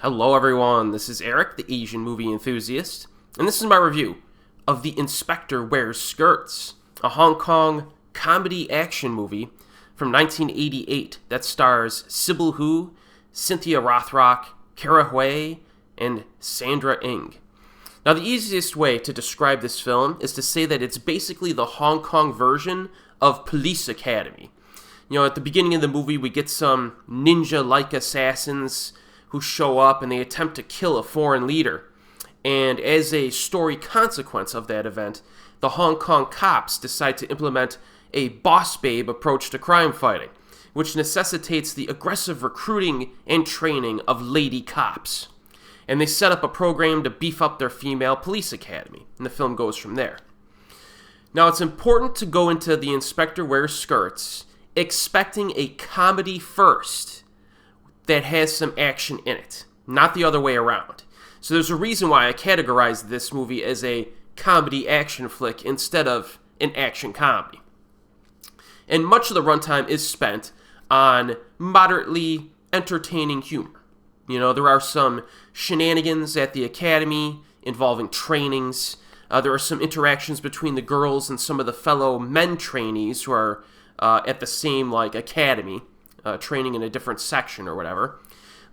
Hello everyone, this is Erik, the Asian movie enthusiast, and this is my review of The Inspector Wears Skirts, a Hong Kong comedy action movie from 1988 that stars Sibelle Hu, Cynthia Rothrock, Hui and Sandra Ng. Now, the easiest way to describe this film is to say that it's basically the Hong Kong version of Police Academy. You know, at the beginning of the movie, we get some ninja-like assassins who show up and they attempt to kill a foreign leader. And as a story consequence of that event, the Hong Kong cops decide to implement a boss babe approach to crime fighting, which necessitates the aggressive recruiting and training of lady cops. And they set up a program to beef up their female police academy, and the film goes from there. Now, it's important to go into The Inspector Wears Skirts expecting a comedy first that has some action in it, not the other way around. So there's a reason why I categorized this movie as a comedy action flick instead of an action comedy. And much of the runtime is spent on moderately entertaining humor. You know, there are some shenanigans at the academy involving trainings. There are some interactions between the girls and some of the fellow men trainees who are at the same, academy, training in a different section or whatever.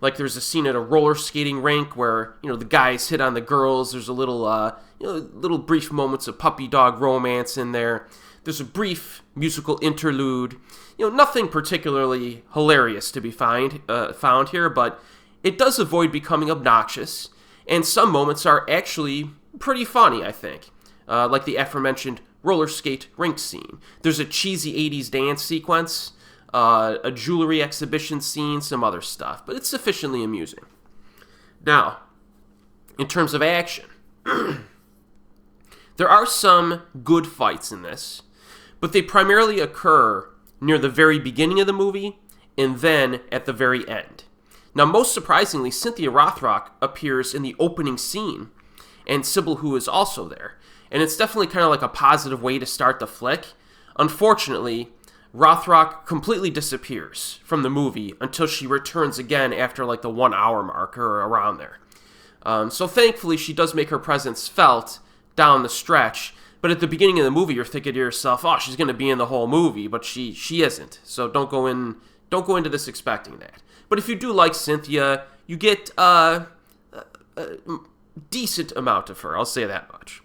Like, there's a scene at a roller skating rink where, the guys hit on the girls. There's a little brief moments of puppy dog romance in there. There's a brief musical interlude. Nothing particularly hilarious to be found here, but it does avoid becoming obnoxious, and some moments are actually pretty funny, I think. Like the aforementioned roller skate rink scene. There's a cheesy 80s dance sequence, a jewelry exhibition scene, some other stuff, but it's sufficiently amusing. Now, in terms of action, there are some good fights in this, but they primarily occur near the very beginning of the movie and then at the very end. Now, most surprisingly, Cynthia Rothrock appears in the opening scene, and Sibelle Hu is also there. And it's definitely kind of like a positive way to start the flick. Unfortunately, Rothrock completely disappears from the movie until she returns again after the 1 hour mark or around there. So thankfully, she does make her presence felt down the stretch. But at the beginning of the movie, you're thinking to yourself, "Oh, she's going to be in the whole movie," but she isn't. So don't go into this expecting that. But if you do like Cynthia, you get a decent amount of her. I'll say that much.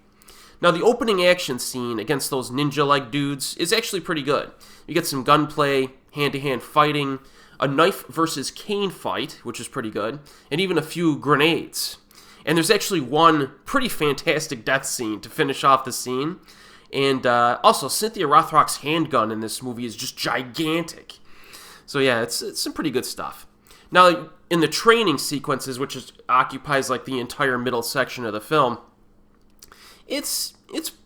Now, the opening action scene against those ninja-like dudes is actually pretty good. You get some gunplay, hand-to-hand fighting, a knife versus cane fight, which is pretty good, and even a few grenades. And there's actually one pretty fantastic death scene to finish off the scene. And also, Cynthia Rothrock's handgun in this movie is just gigantic. So yeah, it's some pretty good stuff. Now, in the training sequences, which occupies the entire middle section of the film, it's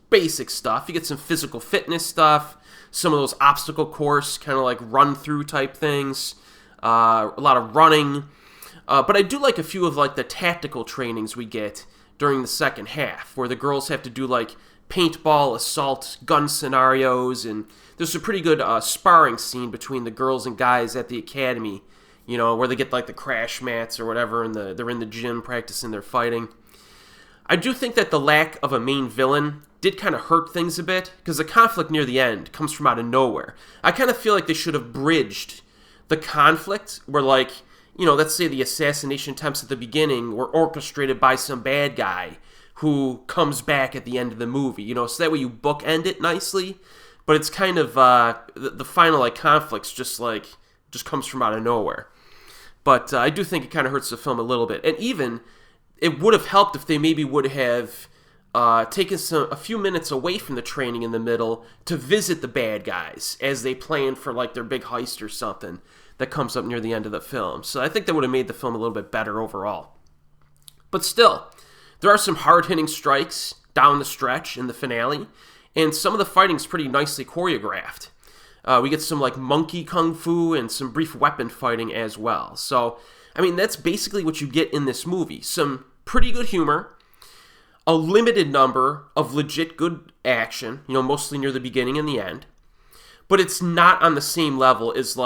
basic stuff. You get some physical fitness stuff, some of those obstacle course kind of run-through type things, a lot of running. But I do like a few of the tactical trainings we get during the second half, where the girls have to do paintball, assault, gun scenarios, and there's a pretty good sparring scene between the girls and guys at the academy, where they get the crash mats or whatever, and they're in the gym practicing their fighting. I do think that the lack of a main villain did kind of hurt things a bit, because the conflict near the end comes from out of nowhere. I kind of feel like they should have bridged the conflict where, let's say the assassination attempts at the beginning were orchestrated by some bad guy who comes back at the end of the movie, so that way you bookend it nicely, but it's kind of, the final, conflicts just comes from out of nowhere. But I do think it kind of hurts the film a little bit. And even, it would have helped if they maybe would have taken a few minutes away from the training in the middle to visit the bad guys as they plan for their big heist or something that comes up near the end of the film. So I think that would have made the film a little bit better overall. But still, there are some hard-hitting strikes down the stretch in the finale, and some of the fighting's pretty nicely choreographed. We get some monkey kung fu and some brief weapon fighting as well. So, that's basically what you get in this movie. Some pretty good humor, a limited number of legit good action, mostly near the beginning and the end, but it's not on the same level as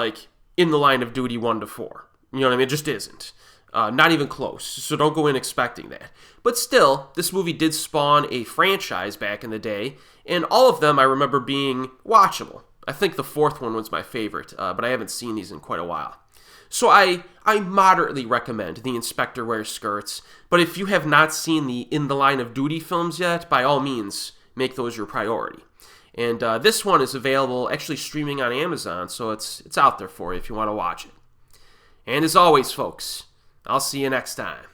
In the Line of Duty 1 to 4. You know what I mean? It just isn't. Not even close, so don't go in expecting that. But still, this movie did spawn a franchise back in the day, and all of them I remember being watchable. I think the fourth one was my favorite, but I haven't seen these in quite a while. So I moderately recommend The Inspector Wears Skirts, but if you have not seen the In the Line of Duty films yet, by all means, make those your priority. And this one is available, actually streaming on Amazon, so it's out there for you if you want to watch it. And as always, folks, I'll see you next time.